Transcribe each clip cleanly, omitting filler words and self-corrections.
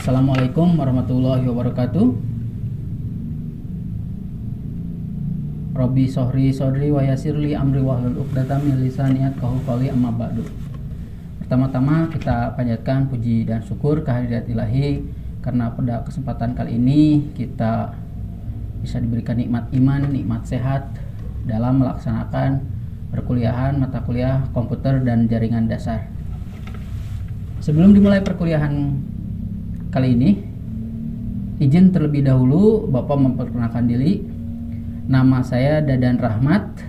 Assalamualaikum warahmatullahi wabarakatuh. Robbi sohri sodri wa yasirli amri wahlul uqdatam min lisani yafqahu qawli amma ba'du. Pertama-tama kita panjatkan puji dan syukur kehadirat ilahi karena pada kesempatan kali ini kita bisa diberikan nikmat iman, nikmat sehat dalam melaksanakan perkuliahan mata kuliah komputer dan jaringan dasar. Sebelum dimulai perkuliahan kali ini, izin terlebih dahulu Bapak memperkenalkan diri. Nama saya Dadan Rahmat,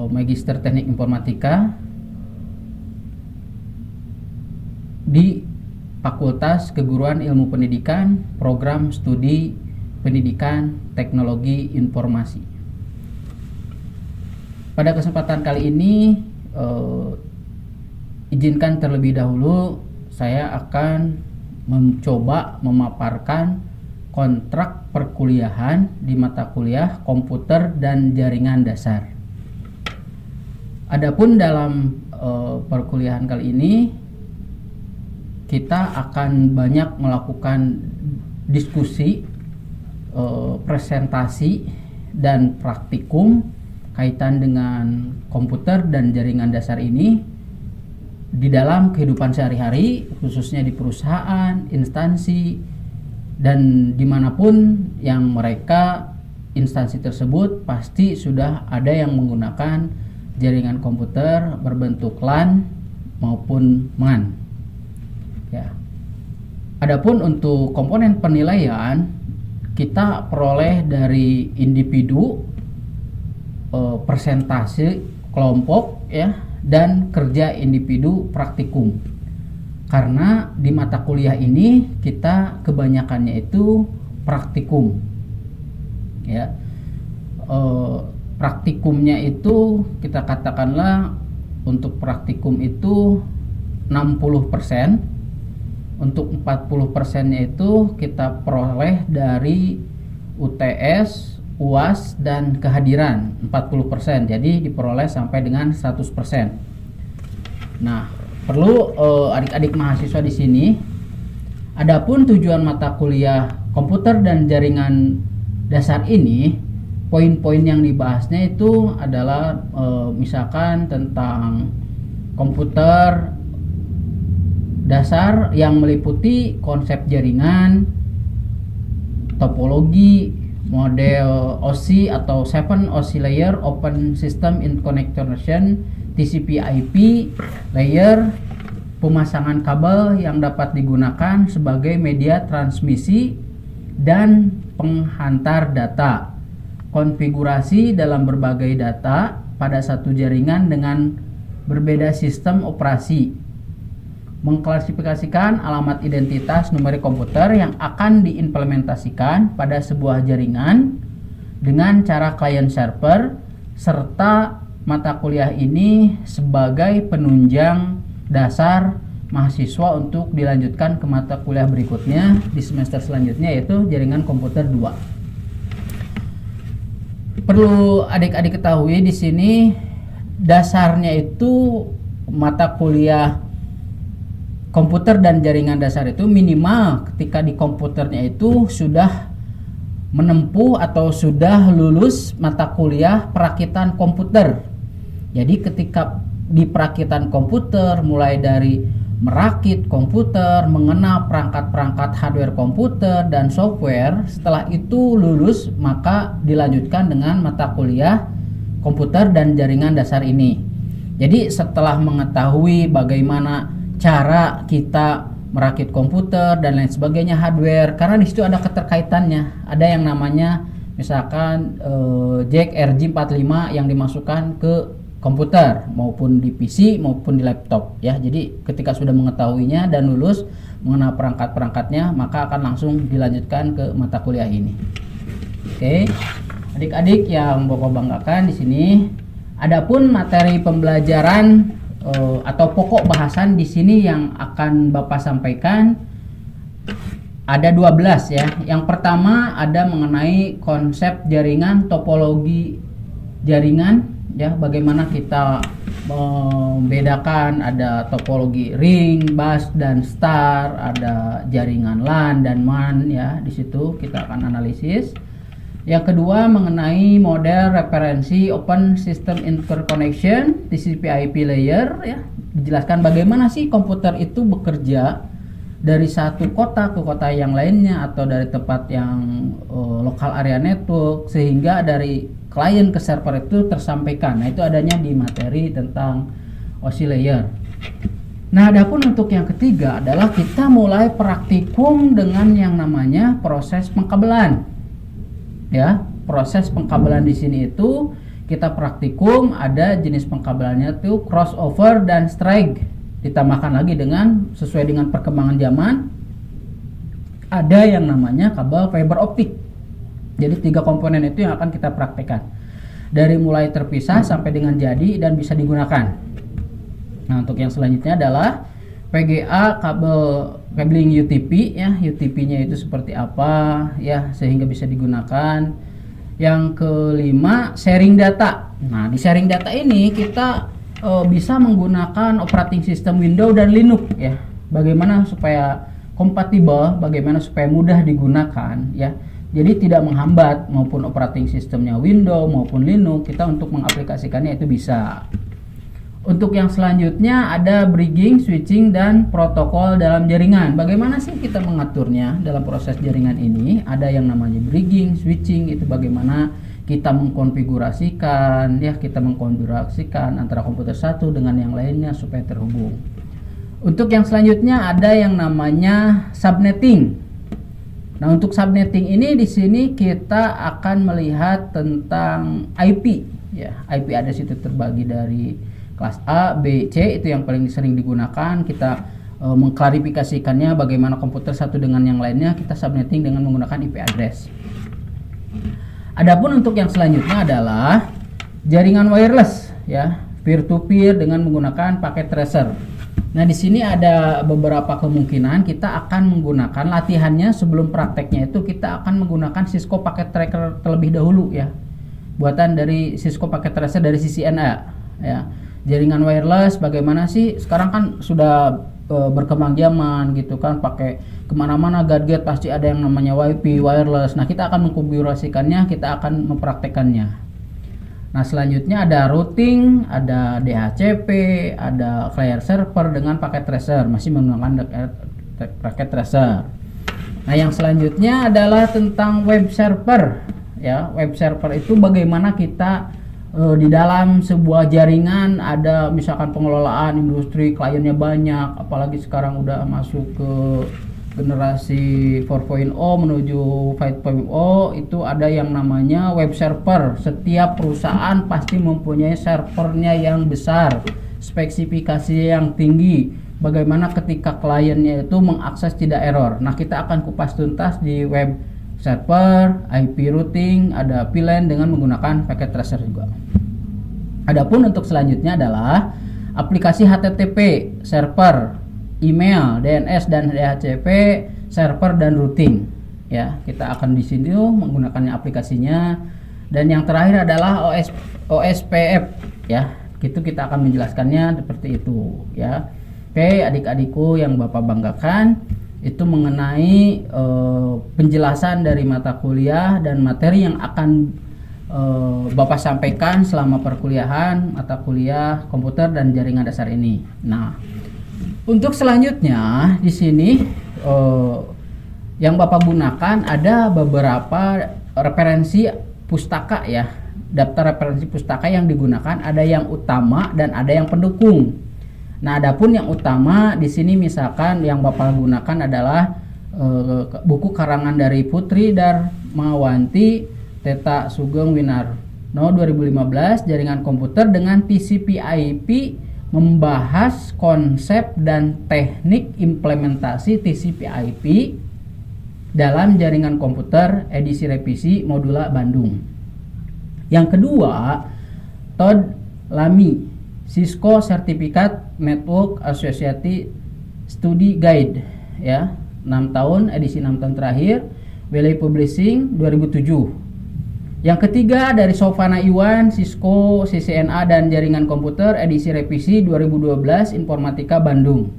Magister Teknik Informatika di Fakultas Keguruan Ilmu Pendidikan, Program Studi Pendidikan Teknologi Informasi. Pada kesempatan kali ini, izinkan terlebih dahulu saya akan mencoba memaparkan kontrak perkuliahan di mata kuliah komputer dan jaringan dasar. Adapun dalam perkuliahan kali ini kita akan banyak melakukan diskusi, presentasi dan praktikum kaitan dengan komputer dan jaringan dasar ini di dalam kehidupan sehari-hari, khususnya di perusahaan, instansi, dan dimanapun yang mereka instansi tersebut pasti sudah ada yang menggunakan jaringan komputer berbentuk LAN maupun MAN. Ya. Adapun untuk komponen penilaian kita peroleh dari individu, persentase kelompok, ya, dan kerja individu praktikum. Karena di mata kuliah ini kita kebanyakannya itu praktikum, ya. Praktikumnya itu kita katakanlah untuk praktikum itu 60%, untuk 40%-nya itu kita peroleh dari UTS, UAS, dan kehadiran 40%. Jadi diperoleh sampai dengan 100%. Nah, perlu adik-adik mahasiswa di sini, adapun tujuan mata kuliah komputer dan jaringan dasar ini, poin-poin yang dibahasnya itu adalah misalkan tentang komputer dasar yang meliputi konsep jaringan, topologi, model OSI atau 7 OSI layer, Open System Interconnection, TCP/IP layer, pemasangan kabel yang dapat digunakan sebagai media transmisi dan penghantar data, konfigurasi dalam berbagai data pada satu jaringan dengan berbeda sistem operasi, mengklasifikasikan alamat identitas numerik komputer yang akan diimplementasikan pada sebuah jaringan dengan cara client server, serta mata kuliah ini sebagai penunjang dasar mahasiswa untuk dilanjutkan ke mata kuliah berikutnya di semester selanjutnya, yaitu jaringan komputer 2. Perlu adik-adik ketahui di sini dasarnya itu mata kuliah komputer dan jaringan dasar itu minimal ketika di komputernya itu sudah menempuh atau sudah lulus mata kuliah perakitan komputer. Jadi ketika di perakitan komputer, mulai dari merakit komputer, mengenal perangkat-perangkat hardware komputer dan software, setelah itu lulus maka dilanjutkan dengan mata kuliah komputer dan jaringan dasar ini. Jadi setelah mengetahui bagaimana cara kita merakit komputer dan lain sebagainya, hardware, karena di situ ada keterkaitannya, ada yang namanya misalkan jack RJ45 yang dimasukkan ke komputer maupun di PC maupun di laptop, ya. Jadi ketika sudah mengetahuinya dan lulus mengenal perangkat-perangkatnya, maka akan langsung dilanjutkan ke mata kuliah ini. Oke, adik-adik yang Bapak banggakan di sini, adapun materi pembelajaran atau pokok bahasan di sini yang akan Bapak sampaikan ada 12, ya. Yang pertama ada mengenai konsep jaringan, topologi jaringan, ya, bagaimana kita membedakan ada topologi ring, bus dan star, ada jaringan LAN dan MAN ya, di situ kita akan analisis. Yang kedua mengenai model referensi Open System Interconnection TCP/IP layer ya, dijelaskan bagaimana sih komputer itu bekerja dari satu kota ke kota yang lainnya atau dari tempat yang local area network sehingga dari klien ke server itu tersampaikan. Nah, itu adanya di materi tentang OSI layer. Nah, adapun untuk yang ketiga adalah kita mulai praktikum dengan yang namanya proses pengkabelan. Ya, proses pengkabelan di sini itu kita praktikum, ada jenis pengkabelannya itu crossover dan strike. Ditambahkan lagi dengan sesuai dengan perkembangan zaman ada yang namanya kabel fiber optik. Jadi 3 komponen itu yang akan kita praktekkan dari mulai terpisah sampai dengan jadi dan bisa digunakan. Nah, untuk yang selanjutnya adalah PGA cabling UTP ya, UTP-nya itu seperti apa ya sehingga bisa digunakan. Yang kelima sharing data. Nah, di sharing data ini kita bisa menggunakan operating system Windows dan Linux ya. Bagaimana supaya kompatibel, bagaimana supaya mudah digunakan ya. Jadi tidak menghambat maupun operating sistemnya Windows maupun Linux, kita untuk mengaplikasikannya itu bisa. Untuk yang selanjutnya ada bridging, switching dan protokol dalam jaringan. Bagaimana sih kita mengaturnya dalam proses jaringan ini? Ada yang namanya bridging, switching, itu bagaimana kita mengkonfigurasikan ya, kita mengkonfigurasikan antara komputer satu dengan yang lainnya supaya terhubung. Untuk yang selanjutnya ada yang namanya subnetting. Nah, untuk subnetting ini di sini kita akan melihat tentang IP ya. IP address itu terbagi dari kelas A, B, C, itu yang paling sering digunakan. Kita mengklarifikasikannya bagaimana komputer satu dengan yang lainnya, kita subnetting dengan menggunakan IP address. Adapun untuk yang selanjutnya adalah jaringan wireless ya, peer to peer dengan menggunakan paket tracer. Nah, di sini ada beberapa kemungkinan kita akan menggunakan latihannya sebelum prakteknya itu kita akan menggunakan Cisco paket tracker terlebih dahulu ya. Buatan dari Cisco paket tracer dari CCNA ya. Jaringan wireless bagaimana sih? Sekarang kan sudah berkembang zaman gitu kan, pakai kemana-mana gadget pasti ada yang namanya WiFi wireless. Nah, kita akan mengkonfigurasikannya, kita akan mempraktekannya. Nah, selanjutnya ada routing, ada DHCP, ada client server dengan paket tracer, masih menggunakan paket tracer. Nah, yang selanjutnya adalah tentang web server ya. Web server itu bagaimana kita di dalam sebuah jaringan ada misalkan pengelolaan industri, kliennya banyak, apalagi sekarang udah masuk ke generasi 4.0 menuju 5.0, itu ada yang namanya web server. Setiap perusahaan pasti mempunyai servernya yang besar, spesifikasi yang tinggi. Bagaimana ketika kliennya itu mengakses tidak error. Nah, kita akan kupas tuntas di web server, IP routing, ada VLAN dengan menggunakan paket tracer juga. Adapun untuk selanjutnya adalah aplikasi HTTP, server, email, DNS dan DHCP, server dan routing. Ya, kita akan di sini menggunakan aplikasinya. Dan yang terakhir adalah OSPF ya. Itu kita akan menjelaskannya seperti itu ya. Oke, adik-adikku yang Bapak banggakan, itu mengenai penjelasan dari mata kuliah dan materi yang akan Bapak sampaikan selama perkuliahan mata kuliah komputer dan jaringan dasar ini. Nah, untuk selanjutnya di sini yang Bapak gunakan ada beberapa referensi pustaka ya. Daftar referensi pustaka yang digunakan ada yang utama dan ada yang pendukung. Nah, adapun yang utama di sini misalkan yang Bapak gunakan adalah buku karangan dari Putri Darmawanti Teta Sugeng Winarno 2015, jaringan komputer dengan TCP/IP, membahas konsep dan teknik implementasi TCP/IP dalam jaringan komputer, edisi revisi Modula Bandung. Yang kedua, Todd Lamy, Cisco Certificate Network Associate Study Guide ya, 6 tahun, edisi 6 tahun terakhir, Wiley Publishing 2007. Yang ketiga dari Sofana Iwan, Cisco, CCNA dan Jaringan Komputer, edisi revisi 2012, Informatika Bandung.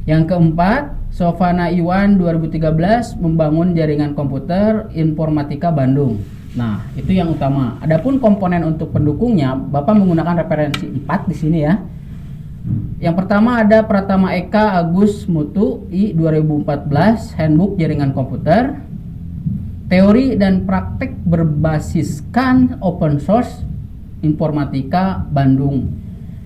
Yang keempat, Sofana Iwan 2013, Membangun Jaringan Komputer, Informatika Bandung. Nah, itu yang utama. Adapun komponen untuk pendukungnya, Bapak menggunakan referensi 4 di sini ya. Yang pertama ada Pratama Eka Agus Mutu I 2014, Handbook Jaringan Komputer. Teori dan praktek berbasiskan open source, Informatika Bandung.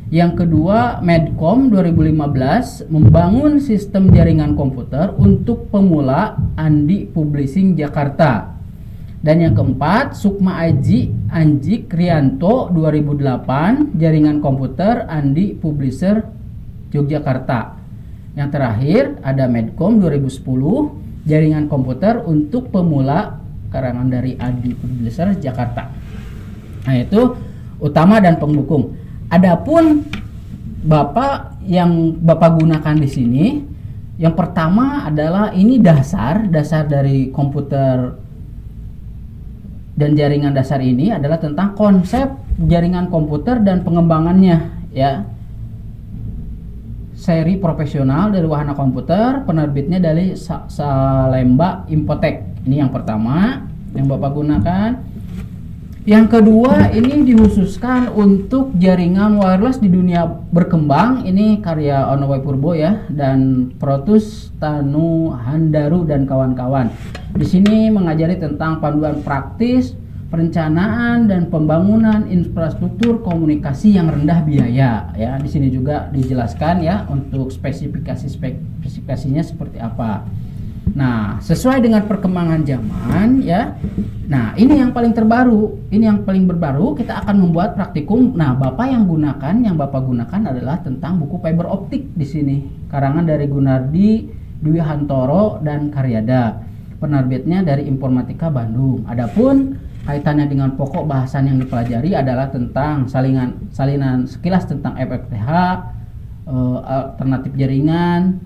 Yang kedua, Medcom 2015, Membangun Sistem Jaringan Komputer untuk Pemula, Andi Publishing Jakarta. Dan yang keempat, Sukma Aji Anjik Rianto 2008, Jaringan Komputer, Andi Publisher Yogyakarta. Yang terakhir ada Medcom 2010, Jaringan Komputer untuk Pemula, karangan dari Adi Publisher Jakarta. Nah, itu utama dan pendukung. Adapun Bapak yang Bapak gunakan di sini, yang pertama adalah ini dasar dari komputer dan jaringan dasar ini adalah tentang konsep jaringan komputer dan pengembangannya ya. Seri profesional dari wahana komputer, penerbitnya dari Salemba Infotech. Ini yang pertama yang Bapak gunakan. Yang kedua, ini dikhususkan untuk jaringan wireless di dunia berkembang. Ini karya Onowai Purbo ya, dan Protus Tanu Handaru dan kawan-kawan. Di sini mengajari tentang panduan praktis, perencanaan dan pembangunan infrastruktur komunikasi yang rendah biaya ya. Di sini juga dijelaskan ya untuk spesifikasinya seperti apa. Nah, sesuai dengan perkembangan zaman ya. Nah, ini yang paling terbaru. Ini yang paling berbaru, kita akan membuat praktikum. Nah, Bapak yang Bapak gunakan adalah tentang buku fiber optik di sini. Karangan dari Gunardi Dwi Hantoro dan Karyada. Penerbitnya dari Informatika Bandung. Adapun kaitannya dengan pokok bahasan yang dipelajari adalah tentang salinan sekilas tentang FFPH, alternatif jaringan,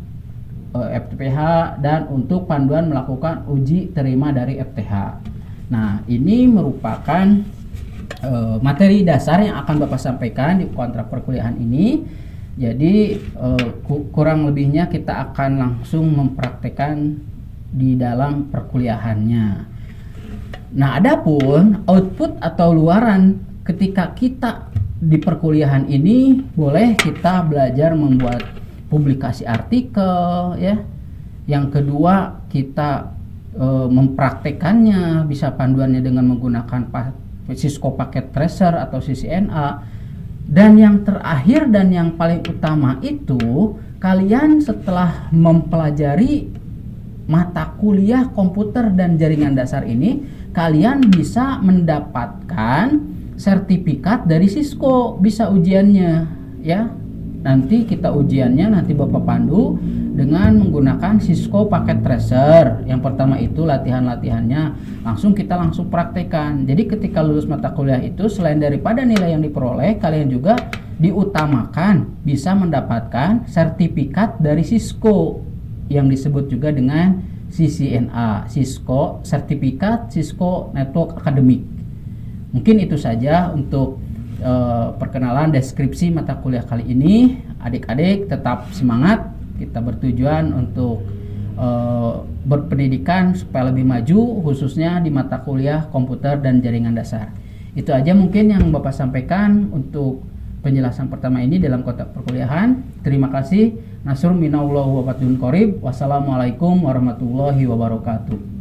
FTPH, dan untuk panduan melakukan uji terima dari FTH. Nah, ini merupakan materi dasar yang akan Bapak sampaikan di kontrak perkuliahan ini. Jadi kurang lebihnya kita akan langsung mempraktekkan di dalam perkuliahannya. Nah, adapun output atau luaran ketika kita di perkuliahan ini, boleh kita belajar membuat publikasi artikel ya. Yang kedua, kita mempraktekannya, bisa panduannya dengan menggunakan Cisco Packet Tracer atau CCNA. Dan yang terakhir dan yang paling utama itu, kalian setelah mempelajari mata kuliah komputer dan jaringan dasar ini, kalian bisa mendapatkan sertifikat dari Cisco, bisa ujiannya ya. Nanti kita ujiannya nanti Bapak pandu dengan menggunakan Cisco Packet Tracer. Yang pertama itu latihannya kita langsung praktekkan. Jadi ketika lulus mata kuliah itu, selain daripada nilai yang diperoleh, kalian juga diutamakan bisa mendapatkan sertifikat dari Cisco yang disebut juga dengan CCNA, Cisco Sertifikat Cisco Network Academic. Mungkin itu saja untuk perkenalan deskripsi mata kuliah kali ini. Adik-adik tetap semangat, kita bertujuan untuk berpendidikan supaya lebih maju, khususnya di mata kuliah komputer dan jaringan dasar. Itu aja mungkin yang Bapak sampaikan untuk penjelasan pertama ini dalam kontrak perkuliahan. Terima kasih. Nasrun minallahu wa fathun qorib. Wassalamualaikum warahmatullahi wabarakatuh.